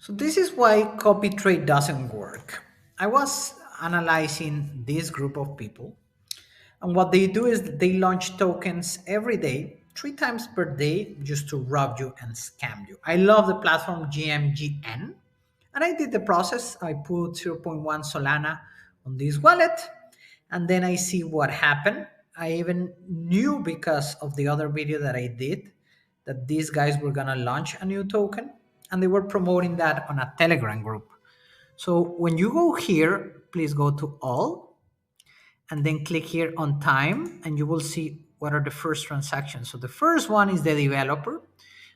So this is why copy trade doesn't work. I was analyzing this group of people, and what they do is they launch tokens every day, 3 times per day, just to rob you and scam you. I love the platform GMGN, and I did the process. I put zero point 0.1 Solana on this wallet, and then I see what happened. I even knew because of the other video that I did that these guys were gonna launch a new token, and they were promoting that on a Telegram group. So when you go here, please go to all and then click here on time, and you will see what are the first transactions. So the first one is the developer,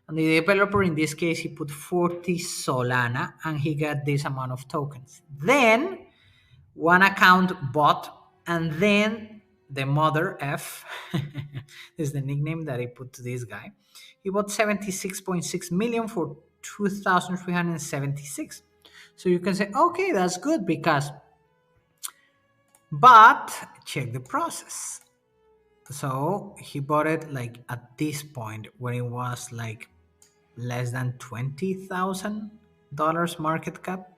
and the developer in this case he put 40 Solana and he got this amount of tokens. Then one account bought, and then the mother F is the nickname that I put to this guy. He bought 76.6 million for 2,376. So you can say, okay, that's good, because, but check the process. So he bought it like at this point when it was like less than $20,000 market cap.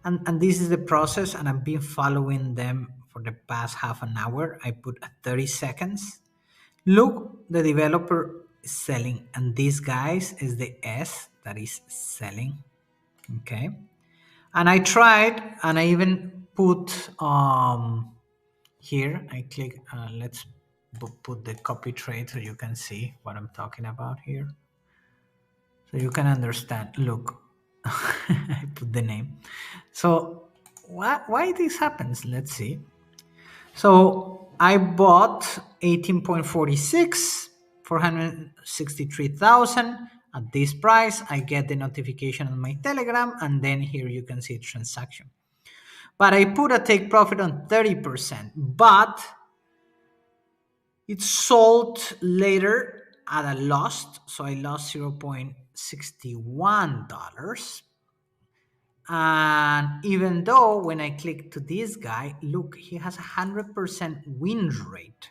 And this is the process, and I've been following them for the past half an hour. I put 30 seconds. Look, the developer is selling, and this guys is the S that is selling. Okay. And I tried, and I even put here, I click, let's put the copy trade so you can see what I'm talking about here. So you can understand. Look, I put the name. So why this happens? Let's see. So I bought 18.46, 463,000 at this price. I get the notification on my Telegram, and then here you can see transaction. But I put a take profit on 30%, but it sold later at a loss. So I lost $0.61. And even though when I click to this guy, look, he has a 100% win rate.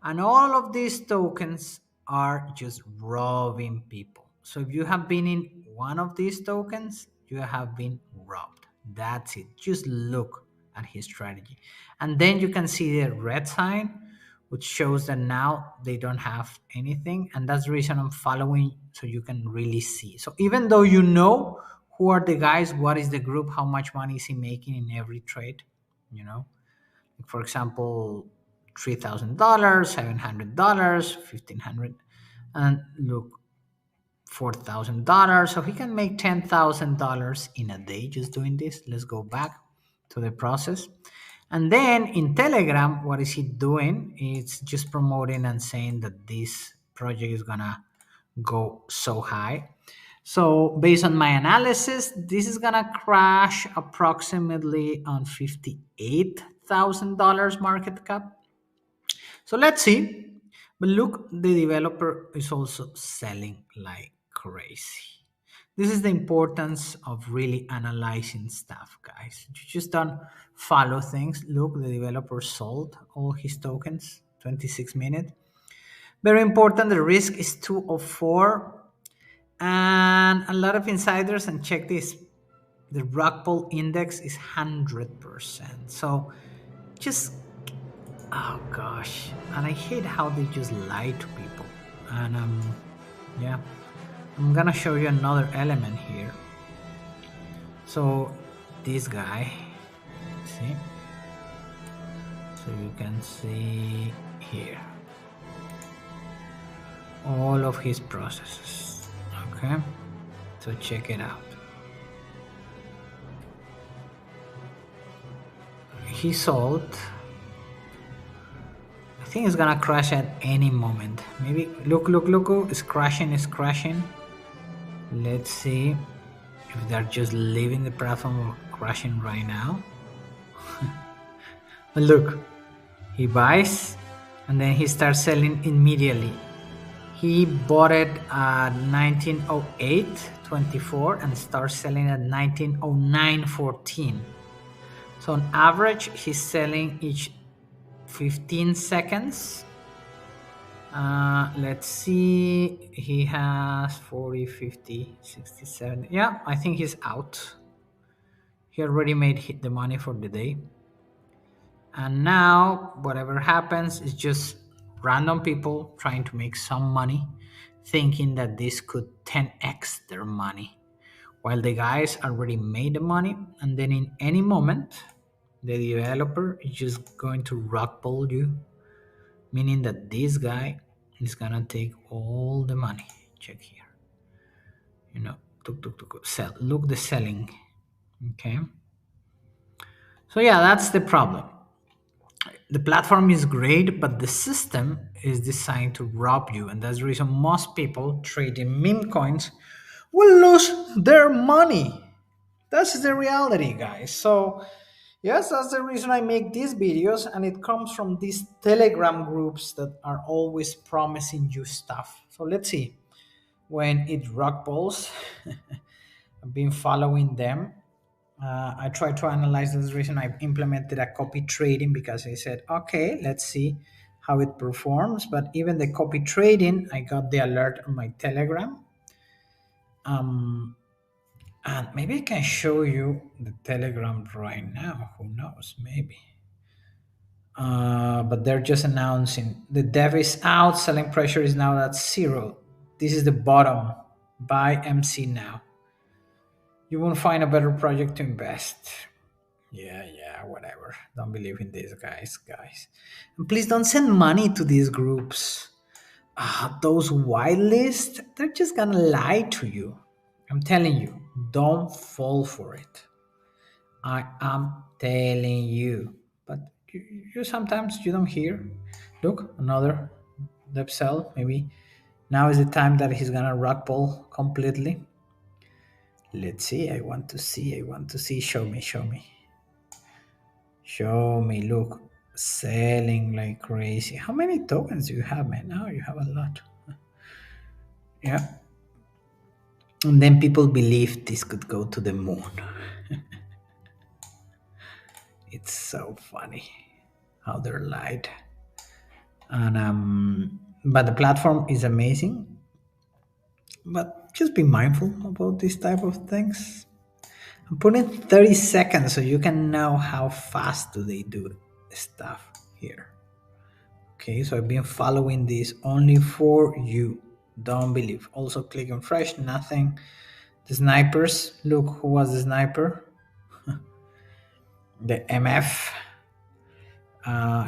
And all of these tokens are just robbing people. So if you have been in one of these tokens, you have been robbed. That's it. Just look at his strategy. And then you can see the red sign, which shows that now they don't have anything. And that's the reason I'm following, so you can really see. So even though you know who are the guys, what is the group, how much money is he making in every trade, for example, $3,000, $700, $1,500, and look, $4,000. So he can make $10,000 in a day just doing this. Let's go back to the process. And then in Telegram, what is he doing? It's just promoting and saying that this project is gonna go so high. So based on my analysis, this is gonna crash approximately on $58,000 market cap. So let's see. But look, the developer is also selling like crazy. This is the importance of really analyzing stuff, guys. You just don't follow things. Look, the developer sold all his tokens, 26 minutes. Very important, the risk is 204. And a lot of insiders, and check this, the rug pull index is 100%. So just, oh gosh, and I hate how they just lie to people. And yeah, I'm gonna show you another element here. So this guy, see, so you can see here all of his processes. Okay, so check it out. He sold. I think it's gonna crash at any moment. Maybe look, it's crashing. Let's see if they're just leaving the platform or crashing right now. But look, he buys and then he starts selling immediately. He bought it at 1908.24 and starts selling at 1909.14. So on average, he's selling each 15 seconds. Let's see. He has 40, 50, 67. Yeah, I think he's out. He already made the money for the day. And now, whatever happens is just random people trying to make some money, thinking that this could 10x their money. While the guys already made the money, and then in any moment, the developer is just going to rug pull you, meaning that this guy is gonna take all the money. Check here, you know, sell. Look the selling, okay. So yeah, that's the problem. The platform is great, but the system is designed to rob you, and that's the reason most people trading meme coins will lose their money. That's the reality, guys. So yes, that's the reason I make these videos, and it comes from these Telegram groups that are always promising you stuff. So let's see when it rock balls. I've been following them. I tried to analyze this reason. I implemented a copy trading because I said, okay, let's see how it performs. But even the copy trading, I got the alert on my Telegram. Um, and maybe I can show you the Telegram right now. Who knows? Maybe. But they're just announcing the dev is out, selling pressure is now at zero. This is the bottom. Buy MC now. You won't find a better project to invest. Yeah, whatever. Don't believe in these guys. And please don't send money to these groups. Those whitelists, they're just gonna lie to you. I'm telling you, don't fall for it. I am telling you. But you sometimes you don't hear. Look, another dep sell. Maybe now is the time that he's gonna rock ball completely. Let's see. I want to see. I want to see. Show me. Show me. Show me. Look, selling like crazy. How many tokens do you have, man? Now you have a lot. Yeah. And then people believe this could go to the moon. It's so funny how they're lied. And but the platform is amazing. But just be mindful about this type of things. I'm putting 30 seconds so you can know how fast do they do stuff here. Okay, so I've been following this only for you. Don't believe. Also click on fresh, nothing. The snipers, look who was the sniper. The MF.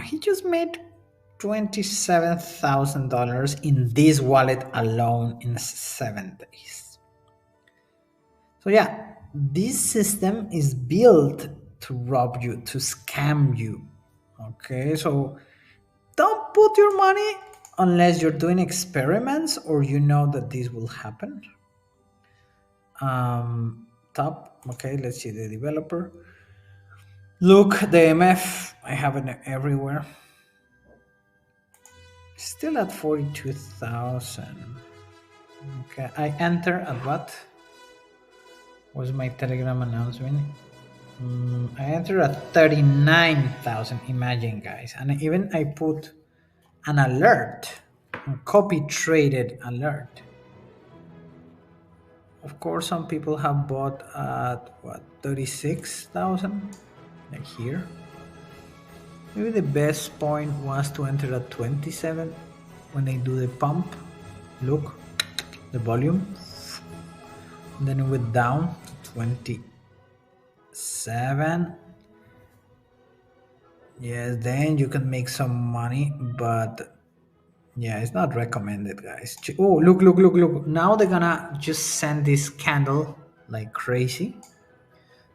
He just made $27,000 in this wallet alone in 7 days. So yeah, this system is built to rob you, to scam you. Okay, so don't put your money unless you're doing experiments or you know that this will happen. Top. Okay, let's see the developer. Look, the MF. I have it everywhere. Still at 42,000. Okay, I enter at what? Was my Telegram announcement? I enter at 39,000. Imagine, guys, and even I put an alert, a copy traded alert. Of course, some people have bought at what 36,000, like here. Maybe the best point was to enter at 27 when they do the pump. Look, the volume. And then it went down to 27. Yes, then you can make some money, but yeah, it's not recommended, guys. Oh, look. Now they're gonna just send this candle like crazy.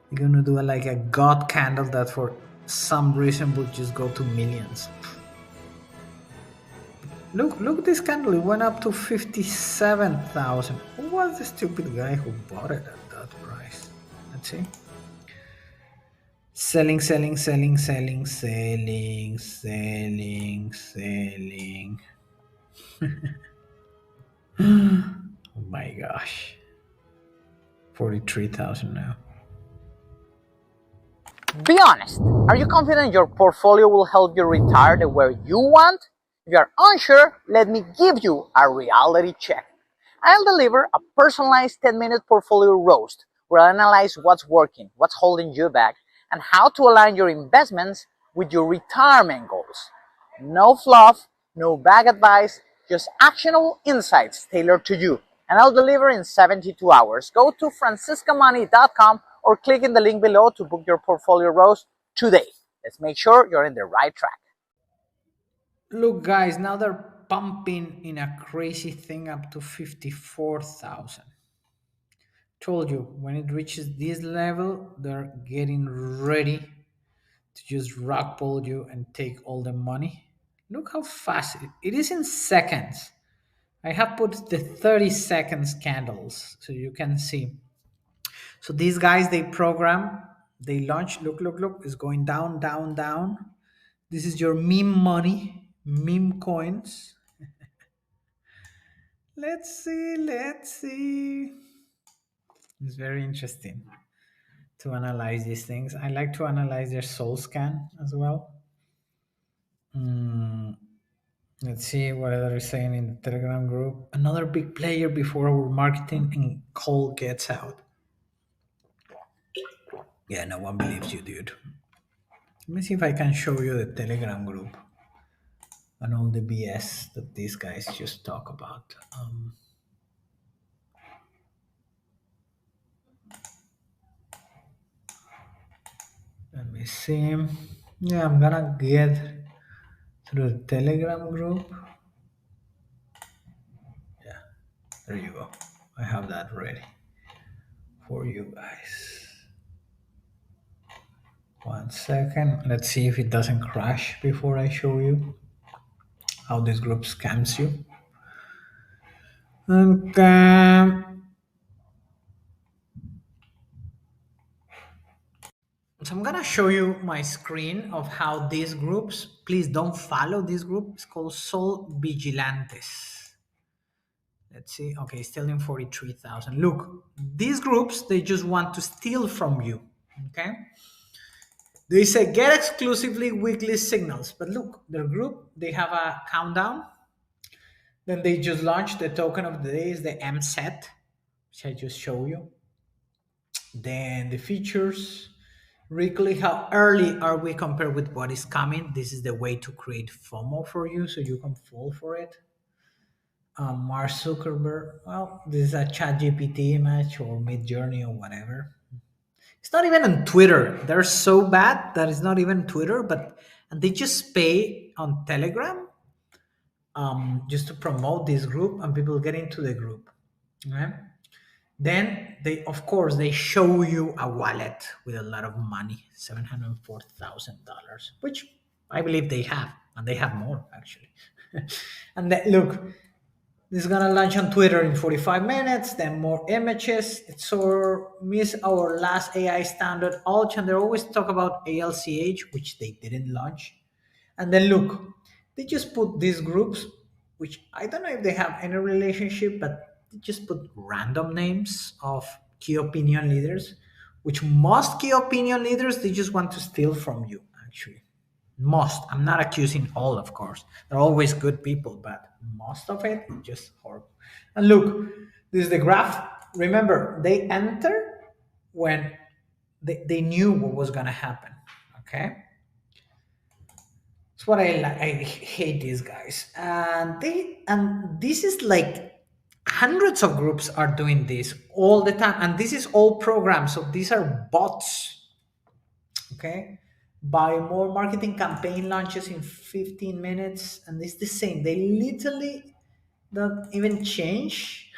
They're gonna do like a god candle that for some reason would just go to millions. Look this candle. It went up to 57,000. Who was the stupid guy who bought it at that price? Let's see. Selling. Oh my gosh. 43,000 now. Be honest, are you confident your portfolio will help you retire the way you want? If you are unsure, let me give you a reality check. I'll deliver a personalized 10-minute portfolio roast where I analyze what's working, what's holding you back, and how to align your investments with your retirement goals. No fluff, no bag advice, just actionable insights tailored to you. And I'll deliver in 72 hours. Go to franciscamoney.com or click in the link below to book your portfolio roast today. Let's make sure you're in the right track. Look, guys, now they're pumping in a crazy thing up to 54,000. Told you, when it reaches this level, they're getting ready to just rock pull you and take all the money. Look how fast it is in seconds. I have put the 30 seconds candles so you can see. So these guys, they program, they launch. Look, it's going down, down, down. This is your meme money, meme coins. Let's see. It's very interesting to analyze these things. I like to analyze their soul scan as well. Mm, let's see what they're saying in the Telegram group. Another big player before our marketing and call gets out. Yeah, no one believes you, dude. Let me see if I can show you the Telegram group and all the BS that these guys just talk about. Let me see. Yeah, I'm gonna get through the Telegram group. Yeah, there you go. I have that ready for you guys. 1 second. Let's see if it doesn't crash before I show you how this group scams you. Okay. So I'm gonna show you my screen of how these groups. Please don't follow this group. It's called Soul Vigilantes. Let's see. Okay, still in 43,000. Look, these groups, they just want to steal from you. Okay. They say get exclusively weekly signals. But look, their group, they have a countdown. Then they just launched the token of the day is the M set, which I just show you. Then the features, really how early are we compared with what is coming. This is the way to create FOMO for you so you can fall for it. Mark Zuckerberg, well, this is a chat GPT image or mid journey or whatever. It's not even on Twitter. They're so bad that it's not even Twitter, but and they just pay on Telegram just to promote this group and people get into the group. Okay? Then they, of course, they show you a wallet with a lot of money, $704,000, which I believe they have, and they have more actually. And then, look, this is gonna launch on Twitter in 45 minutes. Then more images. It's so miss our last AI standard, Alch, and they always talk about ALCH, which they didn't launch. And then look, they just put these groups, which I don't know if they have any relationship, but they just put random names of key opinion leaders, which most key opinion leaders, they just want to steal from you, actually. Most. I'm not accusing all, of course. They're always good people, but most of it is just horrible. And look, this is the graph. Remember, they enter when they knew what was going to happen. Okay? That's what I hate these guys, and this is like hundreds of groups are doing this all the time, and this is all programmed. So these are bots. Okay, buy more marketing campaign launches in 15 minutes, and it's the same. They literally don't even change.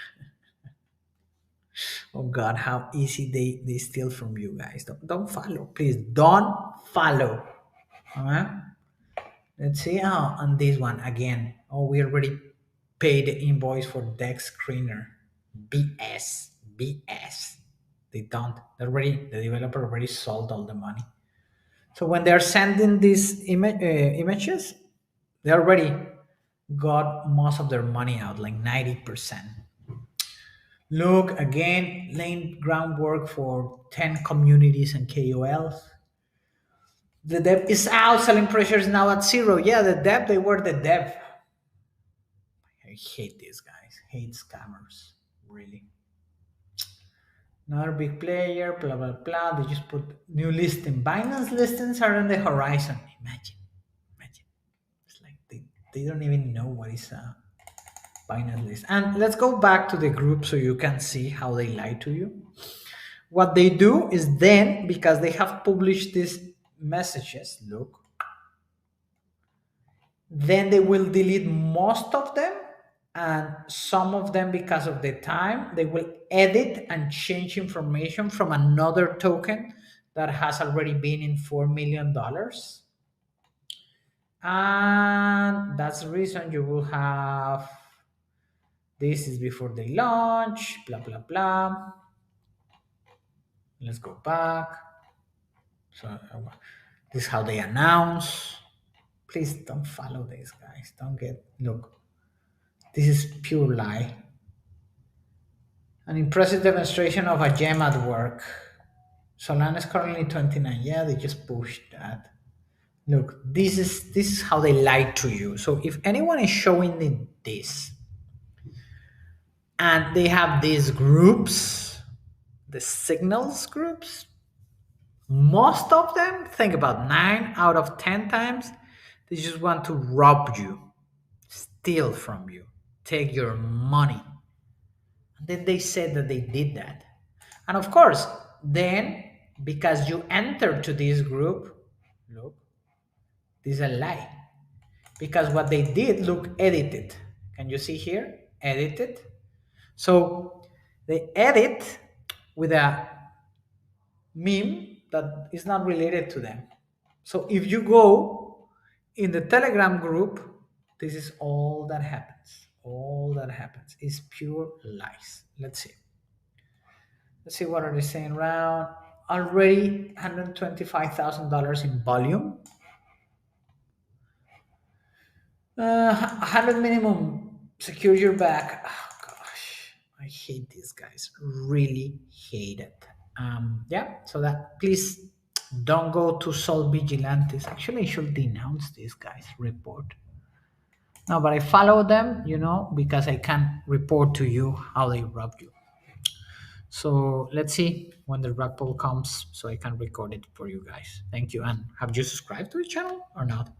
Oh God, how easy they steal from you guys. Don't follow, please. Don't follow. All right. Let's see. Oh, on this one again. Oh, we already paid the invoice for deck screener. BS. BS. They don't. They already the developer already sold all the money. So when they're sending these images, they already got most of their money out, like 90%. Look again, laying groundwork for 10 communities and KOLs. The dev is out. Selling pressure is now at zero. Yeah, the dev, they were the dev. I hate these guys. Hate scammers. Really. Another big player, blah blah blah. They just put new listing. Binance listings are on the horizon. Imagine. Imagine. It's like they don't even know what is a Binance list. And let's go back to the group so you can see how they lie to you. What they do is then, because they have published these messages, look, then they will delete most of them, and some of them, because of the time, they will edit and change information from another token that has already been in $4 million. And that's the reason you will have this is before they launch, blah blah blah. Let's go back. So this is how they announce. Please don't follow these guys. Don't get look. This is pure lie. An impressive demonstration of a gem at work. Solana is currently 29. Yeah, they just pushed that. Look, this is how they lie to you. So if anyone is showing me this, and they have these groups, the signals groups, most of them, think about 9 out of 10 times, they just want to rob you, steal from you, take your money. And then they said that they did that. And of course, then because you enter to this group, look, this is a lie. Because what they did, look, edited. Can you see here? Edited. So they edit with a meme that is not related to them. So if you go in the Telegram group, this is all that happens. All that happens is pure lies. Let's see. Let's see what are they saying around. Already $125,000 in volume. 100 minimum. Secure your back. Oh gosh, I hate these guys. Really hate it. Yeah. So that please don't go to Sol Vigilantes. Actually, I should denounce these guys. Report. No, but I follow them, because I can report to you how they rob you. So let's see when the rug pull comes so I can record it for you guys. Thank you. And have you subscribed to the channel or not?